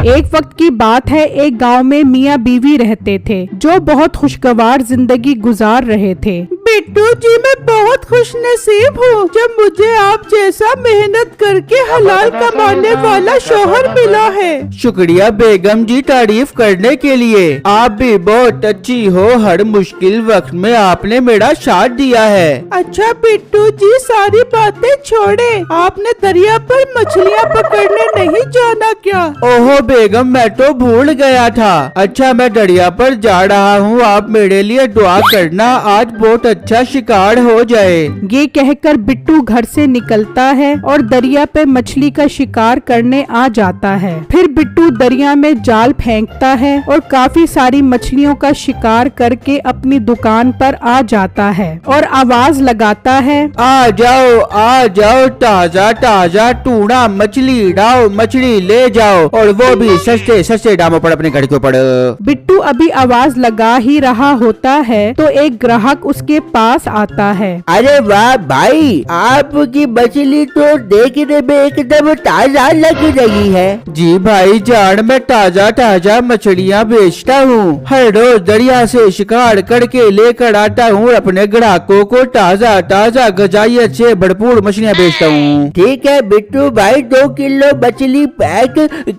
एक वक्त की बात है, एक गांव में मियाँ बीवी रहते थे जो बहुत खुशगवार जिंदगी गुजार रहे थे। बिट्टू जी, मैं बहुत खुश नसीब हूँ जब मुझे आप जैसा मेहनत करके हलाल कमाने वाला शोहर मिला है। शुक्रिया बेगम जी तारीफ करने के लिए। आप भी बहुत अच्छी हो, हर मुश्किल वक्त में आपने मेरा साथ दिया है। अच्छा बिट्टू जी, सारी बातें छोड़े, आपने दरिया पर मछलियाँ पकड़ने नहीं जाना क्या? ओहो बेगम, मैं तो भूल गया था। अच्छा, मैं दरिया पर जा रहा हूँ, आप मेरे लिए दुआ करना, आज बहुत अच्छा शिकार हो जाए। ये कहकर बिट्टू घर से निकलता है और दरिया पे मछली का शिकार करने आ जाता है। फिर बिट्टू दरिया में जाल फेंकता है और काफी सारी मछलियों का शिकार करके अपनी दुकान पर आ जाता है और आवाज लगाता है, आ जाओ, ताजा ताजा टूना मछली लाओ, मछली ले जाओ, और वो भी सस्ते सस्ते दामों पर अपने घर के ऊपर। बिट्टू अभी आवाज लगा ही रहा होता है तो एक ग्राहक उसके पास आता है। अरे वाह भाई, आपकी मछली तो देखने में एकदम ताजा लग रही है। जी भाई जान, मैं ताजा ताजा मछलियाँ बेचता हूँ, हर रोज दरिया से शिकार करके लेकर आता हूँ, अपने ग्राहकों को ताजा ताजा गजाइत से भरपूर मछलियाँ बेचता हूँ। ठीक है बिट्टू भाई, 2 किलो मछली पैक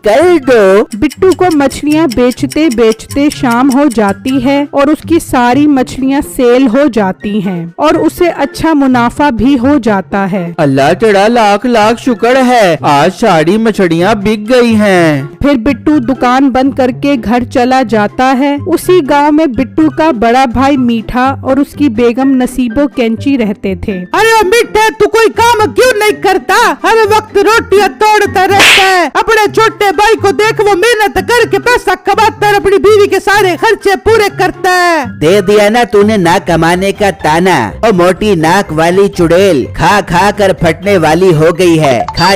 कर दो। बिट्टू को मछलियाँ बेचते बेचते शाम हो जाती है और उसकी सारी मछलियाँ सेल हो जाती हैं और उसे अच्छा मुनाफा भी हो जाता है। अल्लाह तेरा लाख लाख शुक्र है, आज सारी मछलियाँ बिक गई हैं। फिर बिट्टू दुकान बंद करके घर चला जाता है। उसी गांव में बिट्टू का बड़ा भाई मीठा और उसकी बेगम नसीबो कैंची रहते थे। अरे मीठे, तू कोई काम क्यों नहीं करता? हर वक्त रोटियां तोड़ता रहता है। अपने छोटे भाई को देख, वो मेहनत करके पैसा कमाता है, अपनी बीवी के सारे खर्चे पूरे करता है। दे दिया ना तूने ना कमाने का ताना, और मोटी नाक वाली चुड़ैल खा खा कर फटने वाली हो गई है। खा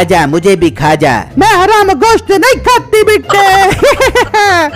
जा, मुझे भी खा जा। मैं हराम गोश्त नहीं खाती बेटे।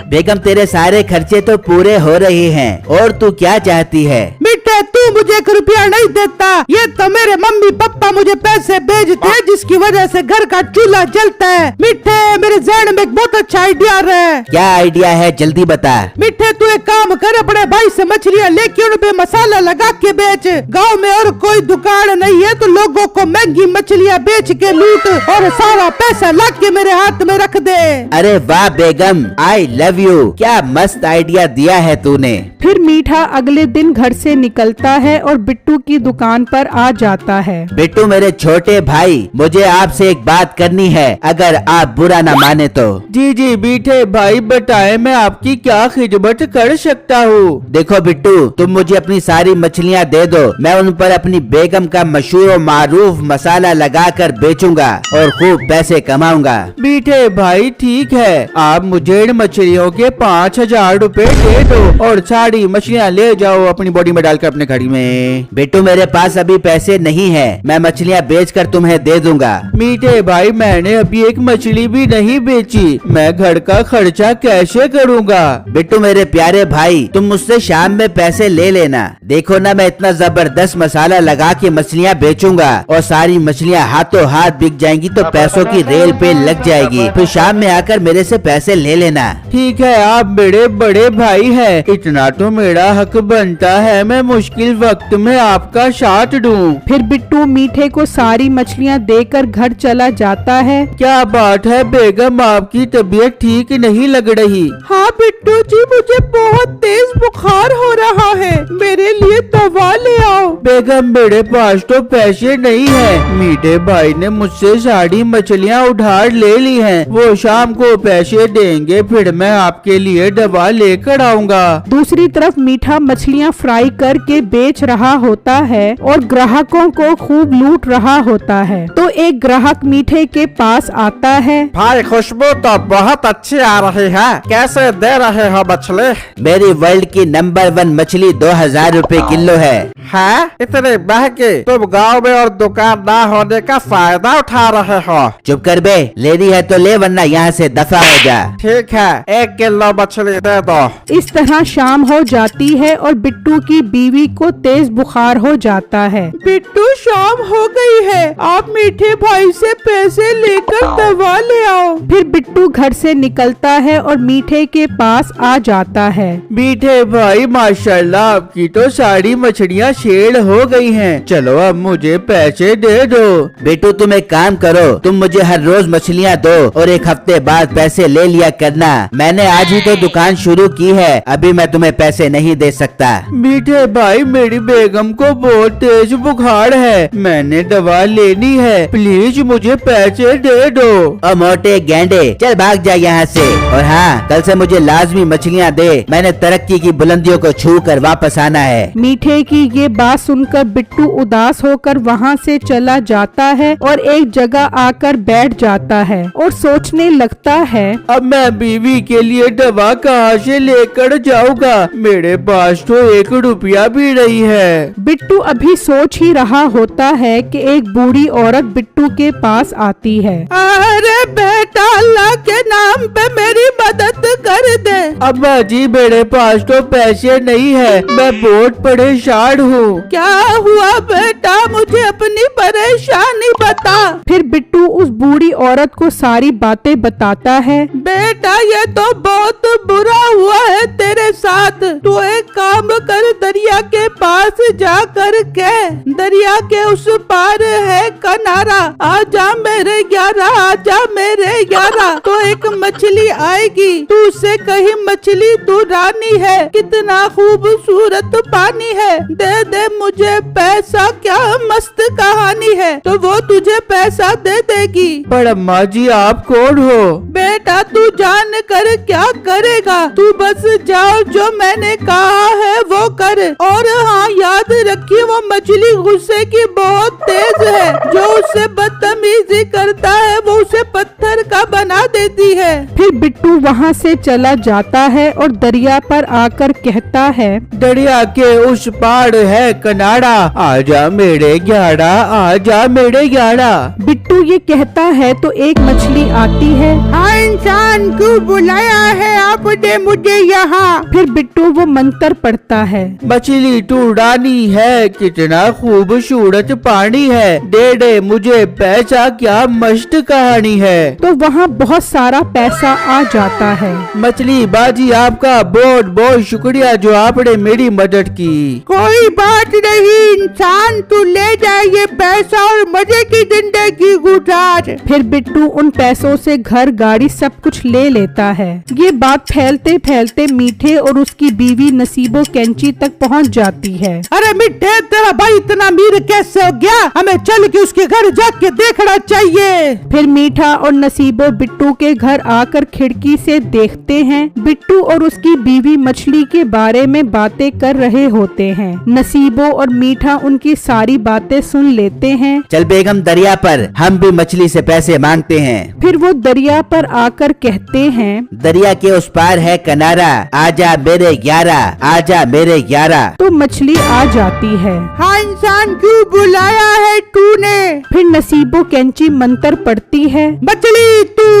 बेगम, तेरे सारे खर्चे तो पूरे हो रहे हैं, और तू क्या चाहती है? बेटे, तू मुझे 1 रुपया नहीं देता, ये तो मेरे मम्मी पापा मुझे पैसे भेजते हैं, जिसकी वजह से घर का चूल्हा जलता है। मिठे, मेरे जहन में एक बहुत अच्छा आइडिया है। क्या आइडिया है, जल्दी बता। मिठे, तू एक काम कर, अपने भाई से मछलियाँ लेके उन पे मसाला लगा के बेच। गांव में और कोई दुकान नहीं है तो लोगों को महंगी मछलियाँ बेच के लूट और सारा पैसा ला के मेरे हाथ में रख दे। अरे वाह बेगम, आई लव यू, क्या मस्त आइडिया दिया है तूने। फिर मीठा अगले दिन घर से निकलता है और बिट्टू की दुकान पर आ जाता है। बिट्टू मेरे छोटे भाई, मुझे आपसे एक बात करनी है, अगर आप बुरा न माने तो। जी मीठे भाई बताएं, मैं आपकी क्या खिदमत कर सकता हूँ? देखो बिट्टू, तुम मुझे अपनी सारी मछलियाँ दे दो, मैं उन पर अपनी बेगम का मशहूर और मारूफ मसाला लगाकर बेचूंगा और खूब पैसे कमाऊंगा। मीठे भाई ठीक है, आप मुझे इन मछलियों के 5000 रुपए दे दो और सारी मछलियाँ ले जाओ अपनी बॉडी में डालकर अपने घड़ी में। बिट्टू मेरे पास अभी पैसे नहीं है, मैं मछलियाँ बेचकर तुम्हें दे दूंगा। मीठे भाई, मैंने अभी एक मछली भी नहीं बेची, मैं घर का खर्चा कैसे करूँगा? बिट्टू मेरे प्यारे भाई, तुम मुझसे शाम में पैसे ले लेना। देखो ना, मैं इतना जबरदस्त मसाला लगा के मछलियाँ बेचूंगा और सारी मछलियाँ हाथों हाथ बिक जाएंगी तो पैसों की रेल पे लग जाएगी। फिर शाम में आकर मेरे से पैसे ले लेना। ठीक है, आप मेरे बड़े भाई हैं, इतना तो मेरा हक बनता है, मैं मुश्किल वक्त में आपका साथ दूं। फिर बिट्टू मीठे को सारी मछलियाँ देकर घर चला जाता है। क्या बात है बेगम, आपकी तबीयत ठीक नहीं लग रही? हाँ बिट्टू जी, मुझे बहुत तेज बुखार हो रहा है, मेरे लिए दवा ले आओ। बेगम, मेरे पास तो पैसे नहीं है, मीठे भाई ने मुझसे सारी मछलियाँ उधार ले ली हैं, वो शाम को पैसे देंगे, फिर मैं आपके लिए दवा लेकर आऊँगा। दूसरी तरफ मीठा मछलियाँ फ्राई करके बेच रहा होता है और ग्राहकों को खूब लूट रहा होता है। तो एक ग्राहक मीठे के पास आता है। भाई, खुशबू तो बहुत अच्छी आ रही है, कैसे दे रहे हो मछली? मेरी वर्ल्ड की नंबर 1 मछली 2000 रुपए किलो है। हाँ, इतने महंगे? तुम गांव में और दुकान ना होने का फायदा उठा रहे हो। चुप कर बे, लेनी है तो ले, वरना यहाँ से दफा हो जा। ठीक है, 1 किलो मछली दे दो। इस तरह शाम हो जाती है और बिट्टू की बीवी को तेज बुखार हो जाता है। बिट्टू, शाम हो गई है, आप मीठे भाई से पैसे लेकर दवा ले आओ। फिर बिट्टू घर से निकलता है और मीठे के पास आ जाता है। मीठे भाई माशाल्लाह, आपकी तो सारी मछलियाँ शेर हो गई हैं। चलो अब मुझे पैसे दे दो। बेटू तुम एक काम करो, तुम मुझे हर रोज मछलियाँ दो और एक हफ्ते बाद पैसे ले लिया करना। मैंने आज ही तो दुकान शुरू की है, अभी मैं तुम्हें पैसे नहीं दे सकता। मीठे भाई, मेरी बेगम को बहुत तेज बुखार है, मैंने दवा लेनी है, प्लीज मुझे पैसे दे दो। और मोटे गेंडे, चल भाग जा यहाँ से। और हाँ, कल से मुझे लाजमी मछलियाँ दे, मैंने तरक्की की बुलंदियों को छू कर वापस आना है। मीठे की ये बात सुनकर बिट्टू उदास होकर वहाँ से चला जाता है और एक जगह आकर बैठ जाता है और सोचने लगता है, अब मैं बीवी के लिए दवा कहाँ से लेकर जाऊंगा, मेरे पास तो 1 रुपया भी नहीं है। बिट्टू अभी सोच ही रहा होता है कि एक बूढ़ी औरत बिट्टू के पास आती है। अरे बेटा, अल्लाह के नाम पे मेरी मदद कर दे। अम्मा जी, मेरे पास तो पैसे नहीं है, मैं बहुत परेशान हूँ। क्या हुआ बेटा, मुझे अपनी परेशानी बता। फिर बिट्टू उस बूढ़ी औरत को सारी बातें बताता है। बेटा, ये तो बहुत बुरा हुआ है तेरे साथ। तू एक काम कर, दरिया के पास जा कर के दरिया के उस पार है किनारा, आजा मेरे यारा, आजा मेरे यारा। तो एक मछली आएगी, तू उससे कहीं मछली तू रानी है, कितना खूबसूरत पानी है, दे दे मुझे पैसा, क्या मस्त कहानी है। तो वो तुझे पैसा दे देगी। पर अम्मा जी, आप कौन हो? बेटा, तू जान कर क्या करेगा, तू बस जाओ, जो मैंने कहा है वो कर। और हाँ, याद रखिए वो मछली गुस्से की बहुत तेज है, जो उससे बदतमीजी करता है वो उसे पत्थर का बना देती है। फिर बिट्टू वहाँ से चला जाता है और दरिया पर आकर कहता है, दरिया के उस पार है किनारा, आजा मेरे यारा, आजा मेरे यारा। बिट्टू ये कहता है तो एक मछली आती है। हाँ इंसान, क्यों बुलाया है आपने मुझे यहाँ? फिर बिट्टू वो मंत्र पढ़ता है। मछली तू रानी है, कितना खूबसूरत पानी है, दे दे मुझे पैसा, क्या मस्त कहानी है। तो वहाँ बहुत सारा पैसा आ जाता है। मछली बाजी, आपका बहुत बहुत शुक्रिया जो आपने मेरी मदद की। कोई बात नहीं इंसान, तू ले जा ये पैसा और मजे की जिंदगी गुजार। फिर बिट्टू उन पैसों से घर, गाड़ी सब कुछ ले लेता है। ये बात फैलते फैलते मीठे और उसकी बीवी नसीबो कैंची तक पहुंच जाती है। अरे मिठे, तेरा भाई इतना अमीर कैसे हो गया? हमें चल के उसके घर जाके देखना चाहिए। फिर मीठा और नसीबो बिट्टू के घर आकर खिड़की से देखते हैं। बिट्टू और उसकी बीवी मछली के बारे में बातें कर रहे होते हैं। नसीबो और मीठा उनकी सारी बातें सुन लेते हैं। चल बेगम, दरिया पर हम भी मछली से पैसे मांगते हैं। फिर वो दरिया पर आकर कहते हैं, दरिया के उस पार है किनारा, आजा मेरे यारा, आजा मेरे यारा। तो मछली आ जाती है। हाँ इंसान, क्यों बुलाया है तूने? फिर नसीबो कैंची मंत्र पढ़ती है। मछली तू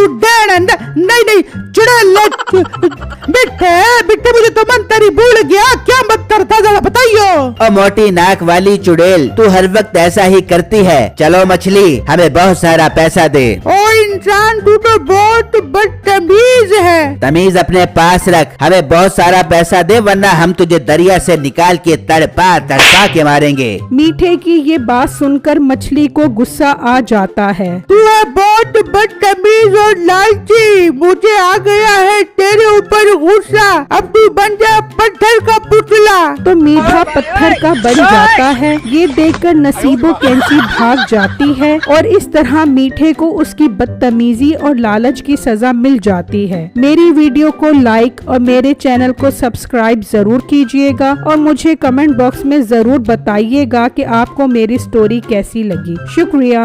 नहीं नहीं, चुड़ैल बिट्टे मुझे तो मंत्र ही भूल गया, क्या मंत्र था जरा बताइयो। और मोटी नाक वाली चुड़ैल, तू हर वक्त ऐसा ही करती है। चलो मछली, हमें बहुत सारा पैसा दे। ओ इंसान, तू तो बहुत बदतमीज है। तमीज अपने पास रख, हमें बहुत सारा पैसा दे, वरना हम तुझे दरिया से निकाल के तड़पा तड़पा के मारेंगे। मीठे की ये बात सुनकर मछली को गुस्सा आ जाता है। तू है बहुत बदतमीज और लालची, मुझे आ गया है तेरे ऊपर गुस्सा, अब तू बन जा पत्थर का पुतला। तो मीठा पत्थर का बन जाता है। ये देखकर नसीबो कैंची भाग जाती है और इस तरह मीठे को उसकी बदतमीजी और लालच की सजा मिल जाती है। मेरी वीडियो को लाइक और मेरे चैनल को सब्सक्राइब जरूर कीजिएगा और मुझे कमेंट बॉक्स में जरूर बताइएगा कि आपको मेरी स्टोरी कैसी लगी। शुक्रिया।